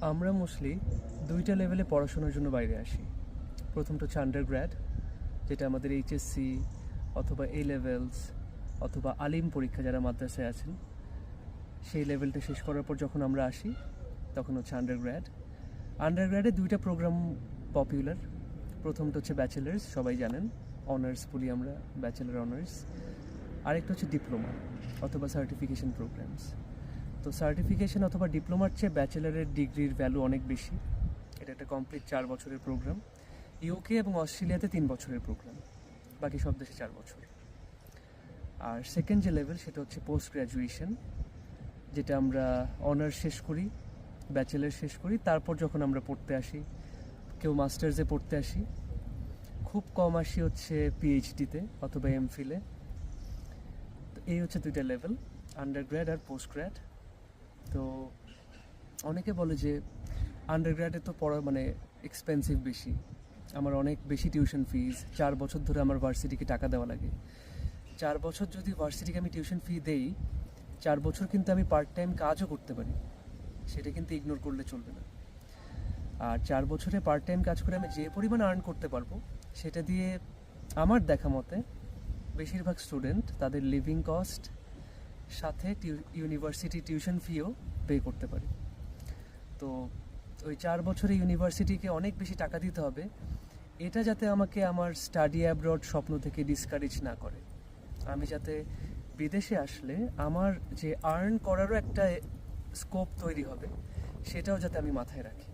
আমরা মোস্টলি দুইটা লেভেলে পড়াশোনার জন্য বাইরে আসি। প্রথমটা হচ্ছে আন্ডারগ্র্যাড, যেটা আমাদের এইচএসসি অথবা এ লেভেলস অথবা আলিম পরীক্ষা যারা মাদ্রাসায় আছেন সেই লেভেলটা শেষ করার পর যখন আমরা আসি তখন হচ্ছে আন্ডারগ্র্যাড। আন্ডারগ্র্যাডে দুইটা প্রোগ্রাম পপুলার। প্রথমটা হচ্ছে ব্যাচেলার্স, সবাই জানেন, অনার্স বলি আমরা, ব্যাচেলার অনার্স। আরেকটা হচ্ছে ডিপ্লোমা অথবা সার্টিফিকেশন প্রোগ্রামস। তো সার্টিফিকেশন অথবা ডিপ্লোমার চেয়ে ব্যাচেলারের ডিগ্রির ভ্যালু অনেক বেশি। এটা একটা কমপ্লিট 4 বছরের প্রোগ্রাম। ইউকে এবং অস্ট্রেলিয়াতে 3 বছরের প্রোগ্রাম, বাকি সব দেশে 4 বছর। আর সেকেন্ড যে লেভেল সেটা হচ্ছে পোস্ট গ্র্যাজুয়েশন, যেটা আমরা অনার্স শেষ করি, ব্যাচেলার শেষ করি, তারপর যখন আমরা পড়তে আসি, কেউ মাস্টার্সে পড়তে আসি, খুব কম আসি হচ্ছে পিএইচডিতে অথবা এমফিলে। তো এই হচ্ছে দুইটা লেভেল, আন্ডারগ্র্যাড আর পোস্ট গ্র্যাড। তো অনেকে বলে যে আন্ডারগ্র্যাডে তো পড়া মানে এক্সপেন্সিভ বেশি, আমার অনেক বেশি টিউশন ফিজ, 4 বছর ধরে আমার ভার্সিটিকে টাকা দেওয়া লাগে। 4 বছর যদি ভার্সিটিকে আমি টিউশন ফি দেই, 4 বছর কিন্তু আমি পার্ট টাইম কাজও করতে পারি, সেটা কিন্তু ইগনোর করলে চলবে না। আর 4 বছরে পার্ট টাইম কাজ করে আমি যে পরিমাণ আর্ন করতে পারবো, সেটা দিয়ে আমার দেখা মতে বেশিরভাগ স্টুডেন্ট তাদের লিভিং কস্ট সাথে ইউনিভার্সিটি টিউশন ফিও পে করতে পারে। তো ওই 4 বছরে ইউনিভার্সিটিকে অনেক বেশি টাকা দিতে হবে, এটা যাতে আমাকে আমার স্টাডি অ্যাব্রড স্বপ্ন থেকে ডিসকারেজ না করে। আমি যাতে বিদেশে আসলে আমার যে আর্ন করারও একটা স্কোপ তৈরি হবে, সেটাও যাতে আমি মাথায় রাখি।